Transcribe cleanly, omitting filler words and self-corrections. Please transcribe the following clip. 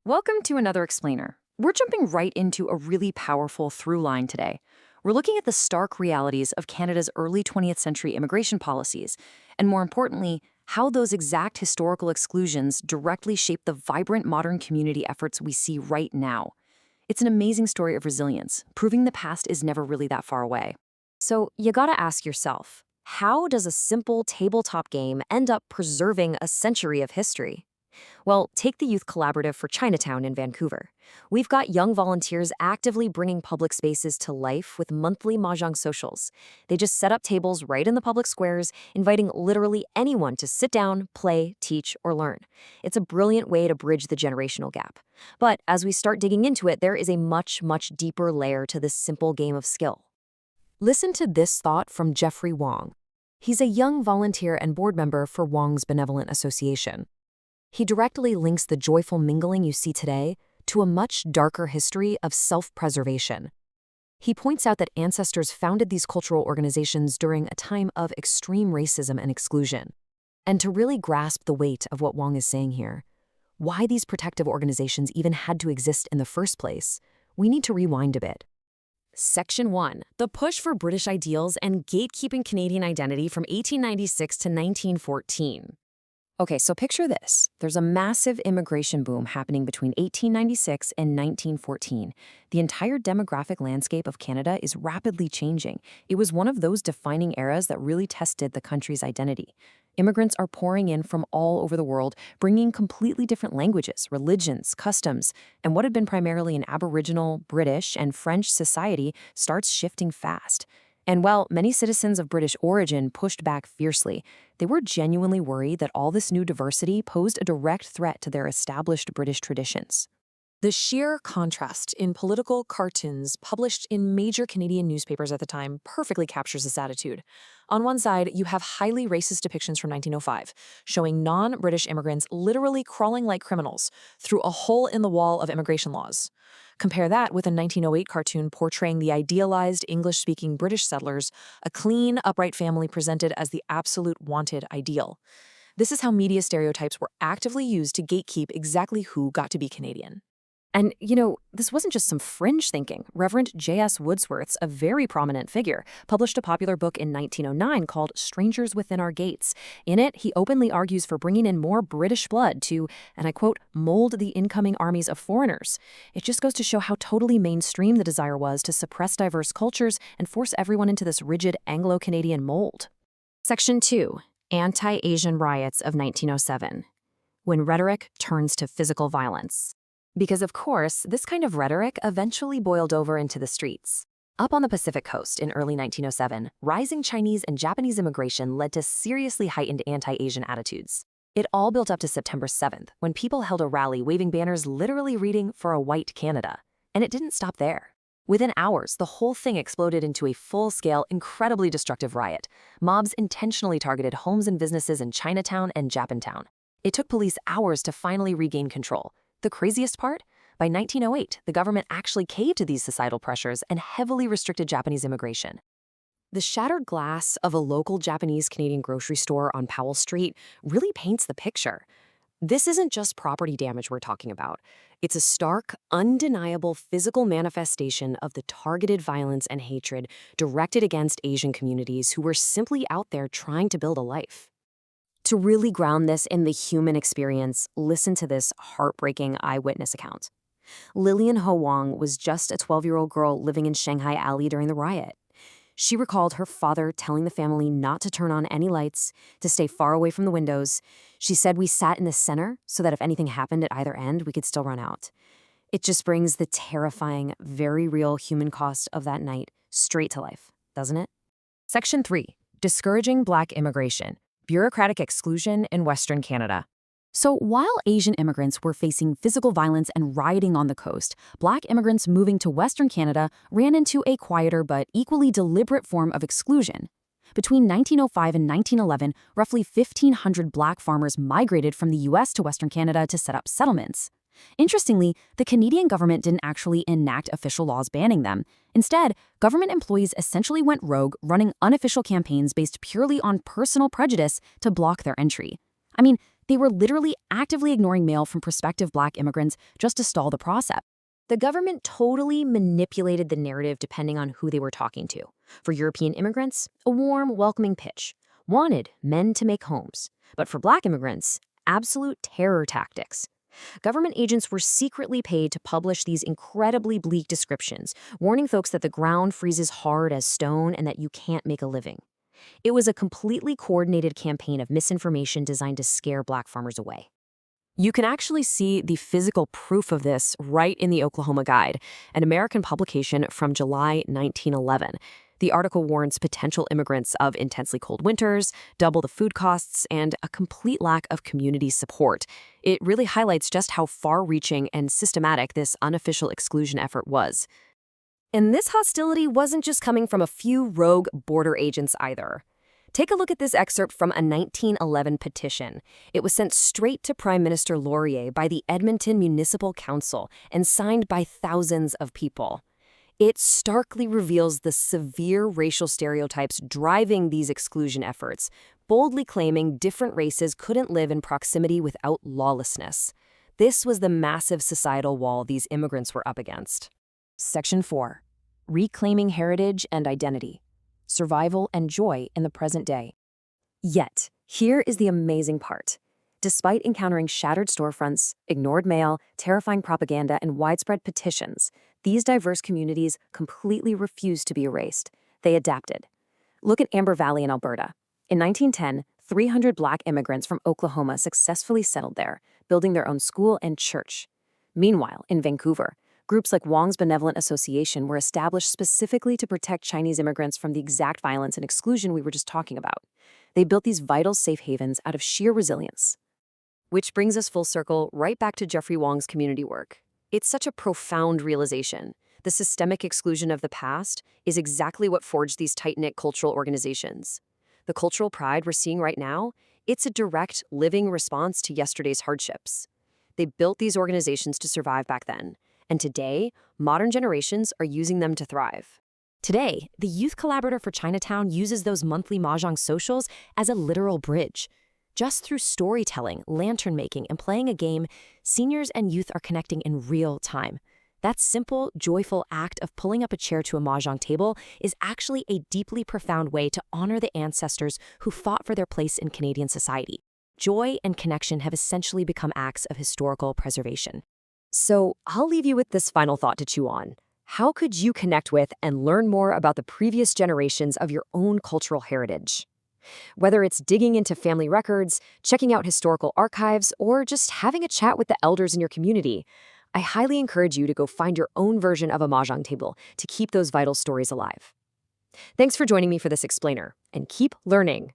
Welcome to another explainer. We're jumping right into a really powerful through line today. We're looking at the stark realities of Canada's early 20th century immigration policies, and more importantly, how those exact historical exclusions directly shape the vibrant modern community efforts we see right now. It's an amazing story of resilience, proving the past is never really that far away. So you gotta ask yourself, how does a simple tabletop game end up preserving a century of history? Well, take the Youth Collaborative for Chinatown in Vancouver. We've got young volunteers actively bringing public spaces to life with monthly mahjong socials. They just set up tables right in the public squares, inviting literally anyone to sit down, play, teach, or learn. It's a brilliant way to bridge the generational gap. But as we start digging into it, there is a much, much deeper layer to this simple game of skill. Listen to this thought from Jeffrey Wong. He's a young volunteer and board member for Wong's Benevolent Association. He directly links the joyful mingling you see today to a much darker history of self-preservation. He points out that ancestors founded these cultural organizations during a time of extreme racism and exclusion. And to really grasp the weight of what Wong is saying here, why these protective organizations even had to exist in the first place, we need to rewind a bit. Section 1. The push for British ideals and gatekeeping Canadian identity from 1896 to 1914. Okay, so picture this. There's a massive immigration boom happening between 1896 and 1914. The entire demographic landscape of Canada is rapidly changing. It was one of those defining eras that really tested the country's identity. Immigrants are pouring in from all over the world, bringing completely different languages, religions, customs, and what had been primarily an Aboriginal, British, and French society starts shifting fast. And while many citizens of British origin pushed back fiercely, they were genuinely worried that all this new diversity posed a direct threat to their established British traditions. The sheer contrast in political cartoons published in major Canadian newspapers at the time perfectly captures this attitude. On one side, you have highly racist depictions from 1905, showing non-British immigrants literally crawling like criminals through a hole in the wall of immigration laws. Compare that with a 1908 cartoon portraying the idealized English-speaking British settlers, a clean, upright family presented as the absolute wanted ideal. This is how media stereotypes were actively used to gatekeep exactly who got to be Canadian. And, this wasn't just some fringe thinking. Reverend J.S. Wordsworth, a very prominent figure, published a popular book in 1909 called Strangers Within Our Gates. In it, he openly argues for bringing in more British blood to, and I quote, mold the incoming armies of foreigners. It just goes to show how totally mainstream the desire was to suppress diverse cultures and force everyone into this rigid Anglo-Canadian mold. Section 2. Anti-Asian Riots of 1907. When rhetoric turns to physical violence. Because, of course, this kind of rhetoric eventually boiled over into the streets. Up on the Pacific Coast in early 1907, rising Chinese and Japanese immigration led to seriously heightened anti-Asian attitudes. It all built up to September 7th, when people held a rally waving banners literally reading "For a White Canada." And it didn't stop there. Within hours, the whole thing exploded into a full-scale, incredibly destructive riot. Mobs intentionally targeted homes and businesses in Chinatown and Japantown. It took police hours to finally regain control. The craziest part? By 1908, the government actually caved to these societal pressures and heavily restricted Japanese immigration. The shattered glass of a local Japanese-Canadian grocery store on Powell Street really paints the picture. This isn't just property damage we're talking about. It's a stark, undeniable physical manifestation of the targeted violence and hatred directed against Asian communities who were simply out there trying to build a life. To really ground this in the human experience, listen to this heartbreaking eyewitness account. Lillian Ho Wong was just a 12-year-old girl living in Shanghai Alley during the riot. She recalled her father telling the family not to turn on any lights, to stay far away from the windows. She said, "We sat in the center so that if anything happened at either end, we could still run out." It just brings the terrifying, very real human cost of that night straight to life, doesn't it? Section 3. Discouraging Black immigration. Bureaucratic exclusion in Western Canada. So while Asian immigrants were facing physical violence and rioting on the coast, Black immigrants moving to Western Canada ran into a quieter but equally deliberate form of exclusion. Between 1905 and 1911, roughly 1,500 Black farmers migrated from the U.S. to Western Canada to set up settlements. Interestingly, the Canadian government didn't actually enact official laws banning them. Instead, government employees essentially went rogue, running unofficial campaigns based purely on personal prejudice to block their entry. I mean, They were literally actively ignoring mail from prospective Black immigrants just to stall the process. The government totally manipulated the narrative depending on who they were talking to. For European immigrants, a warm, welcoming pitch. Wanted men to make homes. But for Black immigrants, absolute terror tactics. Government agents were secretly paid to publish these incredibly bleak descriptions, warning folks that the ground freezes hard as stone and that you can't make a living. It was a completely coordinated campaign of misinformation designed to scare Black farmers away. You can actually see the physical proof of this right in the Oklahoma Guide, an American publication from July 1911. The article warns potential immigrants of intensely cold winters, double the food costs, and a complete lack of community support. It really highlights just how far-reaching and systematic this unofficial exclusion effort was. And this hostility wasn't just coming from a few rogue border agents either. Take a look at this excerpt from a 1911 petition. It was sent straight to Prime Minister Laurier by the Edmonton Municipal Council and signed by thousands of people. It starkly reveals the severe racial stereotypes driving these exclusion efforts, boldly claiming different races couldn't live in proximity without lawlessness. This was the massive societal wall these immigrants were up against. Section 4. Reclaiming Heritage and Identity. Survival and Joy in the Present Day. Yet, here is the amazing part. Despite encountering shattered storefronts, ignored mail, terrifying propaganda, and widespread petitions, these diverse communities completely refused to be erased. They adapted. Look at Amber Valley in Alberta. In 1910, 300 Black immigrants from Oklahoma successfully settled there, building their own school and church. Meanwhile, in Vancouver, groups like Wong's Benevolent Association were established specifically to protect Chinese immigrants from the exact violence and exclusion we were just talking about. They built these vital safe havens out of sheer resilience. Which brings us full circle right back to Jeffrey Wong's community work. It's such a profound realization. The systemic exclusion of the past is exactly what forged these tight-knit cultural organizations. The cultural pride we're seeing right now, it's a direct, living response to yesterday's hardships. They built these organizations to survive back then, and today, modern generations are using them to thrive. Today, the Youth Collaborative for Chinatown uses those monthly Mahjong socials as a literal bridge. Just through storytelling, lantern making, and playing a game, seniors and youth are connecting in real time. That simple, joyful act of pulling up a chair to a mahjong table is actually a deeply profound way to honor the ancestors who fought for their place in Canadian society. Joy and connection have essentially become acts of historical preservation. So I'll leave you with this final thought to chew on. How could you connect with and learn more about the previous generations of your own cultural heritage? Whether it's digging into family records, checking out historical archives, or just having a chat with the elders in your community, I highly encourage you to go find your own version of a mahjong table to keep those vital stories alive. Thanks for joining me for this explainer, and keep learning.